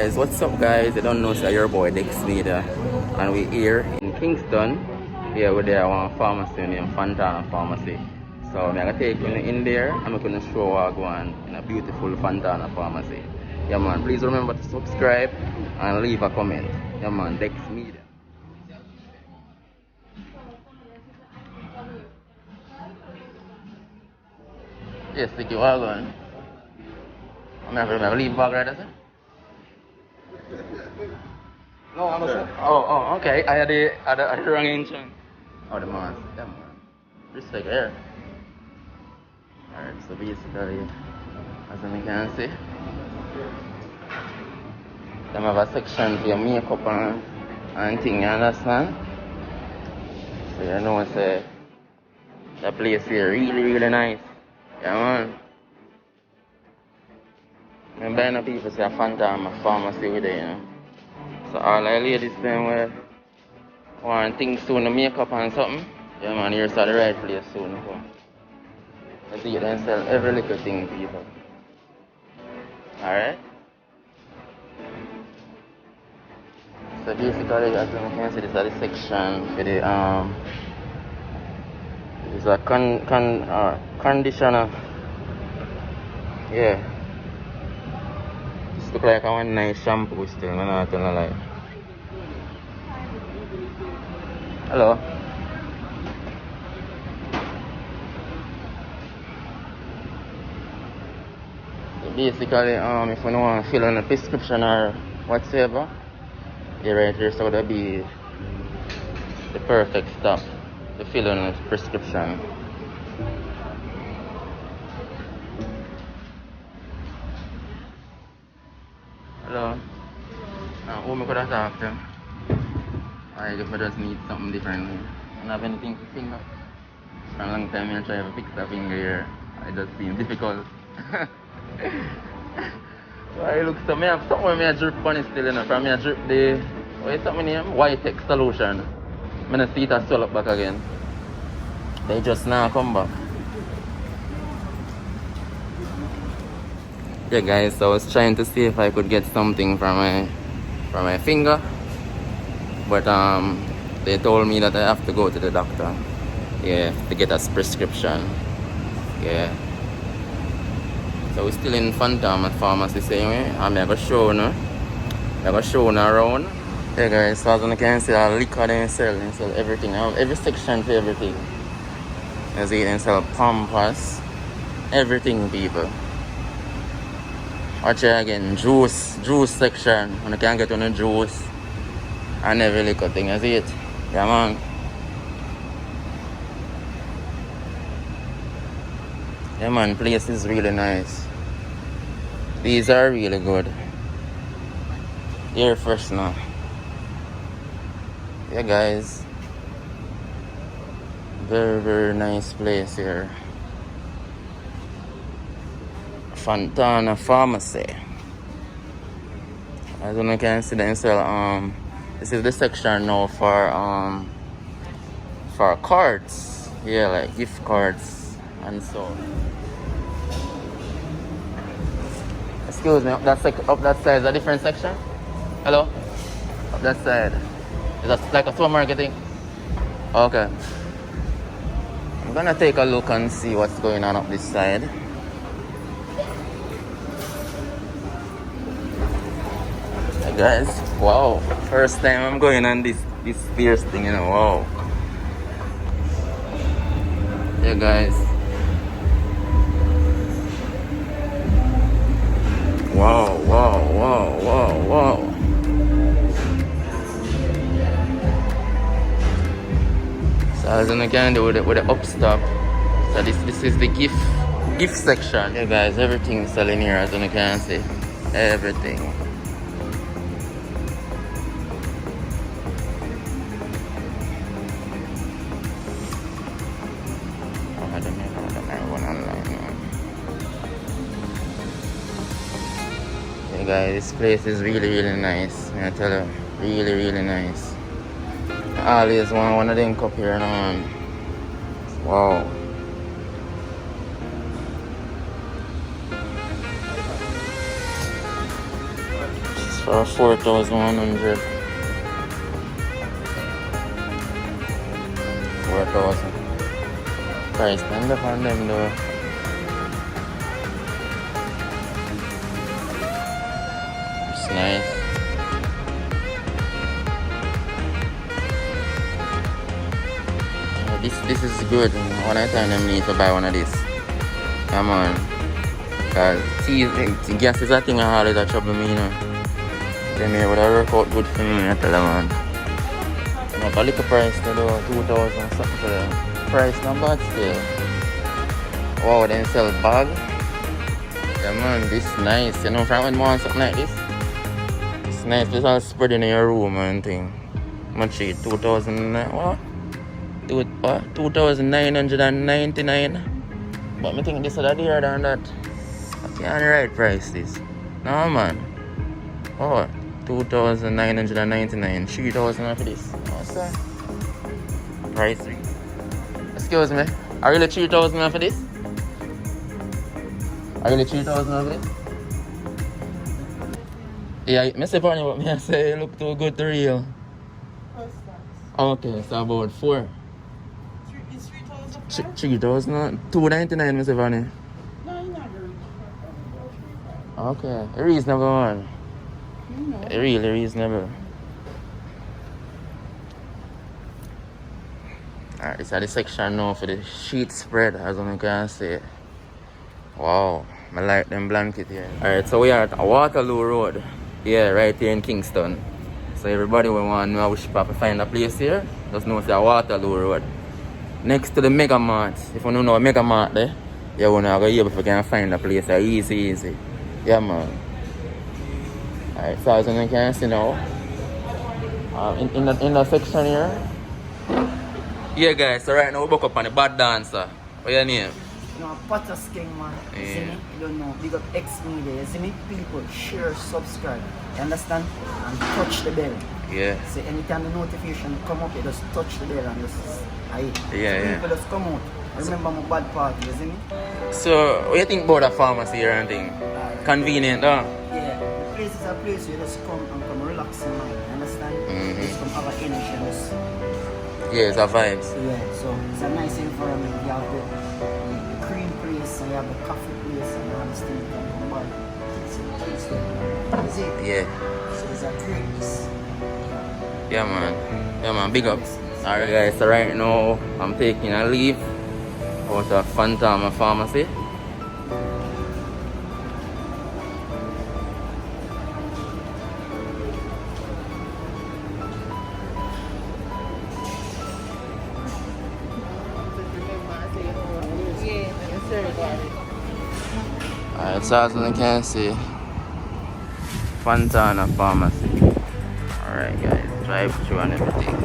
Guys, what's up guys? I don't know, so your boy Dex Media and we here in Kingston. Here we there one pharmacy named Fontana Pharmacy. So I'm gonna take you in there and I'm gonna show what go on in a beautiful Fontana Pharmacy. Yeah man, please remember to subscribe and leave a comment. Yeah man, Dex Media. Yes, take you all going. I'm gonna leave bag right there. No, I'm sure. Oh, okay. I had the wrong engine. Oh, the mask. Yeah, man. Respect here. Alright, so basically, as you can see, they have a section for your makeup and thing, you understand? So you know, say, the place here really nice. Yeah, man. I'm buying the people say a Fontana Pharmacy with it, you know. So all the ladies them where want things soon to makeup and something, yeah man, here's the right place soon. Let's see, they sell every little thing, people. Alright? So basically, as you can see, this is the section for the it's a conditioner. Yeah. This look like a one nice shampoo still, I'm not gonna lie. Hello. So basically, if you don't want to fill in a prescription or whatsoever, yeah, right here, so that'll be the perfect stop to fill in a prescription. Hello. Who me could have talked to? I guess I just need something different. I don't have anything to finger. For a long time I try to fix the finger here. It just seems difficult. So I look so I have something where I drip on it still, you know. From me I drip the what is something name? White X solution. I'm gonna see it as swell up back again. They just now come back. Yeah guys, so I was trying to see if I could get something from my finger. But they told me that I have to go to the doctor. Yeah, to get a prescription. Yeah. So we're still in Fontana Pharmacy same way. I'm gonna show you. I'm gonna show you around. Yeah guys, so as you can see, the liquor they sell everything. I have every section for everything. As you can sell Pampers, everything people. Watch it again, juice section. And you can get on the juice and every little thing, you see it? Yeah man. Yeah man, place is really nice. These are really good. Here first now. Yeah guys. Very nice place here. Fontana Pharmacy. As you can see, they sell this is the section now for cards. Yeah, like gift cards and so. Excuse me, up that side is a different section? Hello? Up that side. Is that like a supermarket thing? Okay. I'm gonna take a look and see what's going on up this side. Hey guys, wow. First time I'm going on this fierce thing, you know, wow. Yeah guys. Wow. So as you can do with the upstop. So this is the gift section. Yeah guys, everything is selling here as you can see. Everything. Hey guys, this place is really nice. I tell you, really nice. I always want one of them cup here now. Wow. for 4,100. 4,000. Price stand up on them though. It's nice. This is good. One of the time I need to buy one of this. Come on. Cause see, gas is a thing I always a trouble me, you know. Then me would have work out good for me, I tell them, man. You know, a little price to do 2,000 something for the price, not bad still. Wow, then sell bag. Yeah man, this nice. You know, from when you want something like this, it's nice. This all spread in your room and thing. Much 2,000, what? 2,999. But I think this is a dearer than that. I can't right price this. No man. Oh, 2,999. 3,000 for this. Oh sir. Price. Excuse me. Are you 3,000 for this? Are you 3,000 for this? Yeah, I say funny but me I say you look too good to real. Okay, so about 4. 3,000, 299, Mr. Vanny. Okay, reasonable one. Really reasonable. Alright, this is the section now for the sheet spread, as I can see. Wow, I like them blanket here. Alright, so we are at Waterloo Road. Yeah, right here in Kingston. So everybody will want to know which spot to find a place here. Just know it's a Waterloo Road. Next to the Mega Mart. If you don't know a Mega Mart there, you will not go here if you can find a place there. Easy. Yeah man. Alright, so as you can see now, in the section here. Yeah guys, so right now we book up on the bad dancer. What's your name? No, Potters King man. You see me? You don't know. Big up X Media. You see me? People share, subscribe. You understand? And touch the bell. Yeah. See, anytime the notification come up, you just touch the bell and just Yeah. people just come out. Remember my bad party, you see me? So what do you think about the pharmacy here and thing? Convenient, huh? Yeah. The place is a place you just come and come relax your mind. You understand? Just come have an energy and just Yeah, it's a vibes. yeah, so it's a nice environment. You have the cream place and you have the coffee place and you understand you can come by. See? Yeah. So it's a greatness. Yeah man, big ups. Alright guys, so right now I'm taking a leave out of FONTANA Pharmacy. Alright, so as you can see, FONTANA Pharmacy. Alright guys, drive through and everything.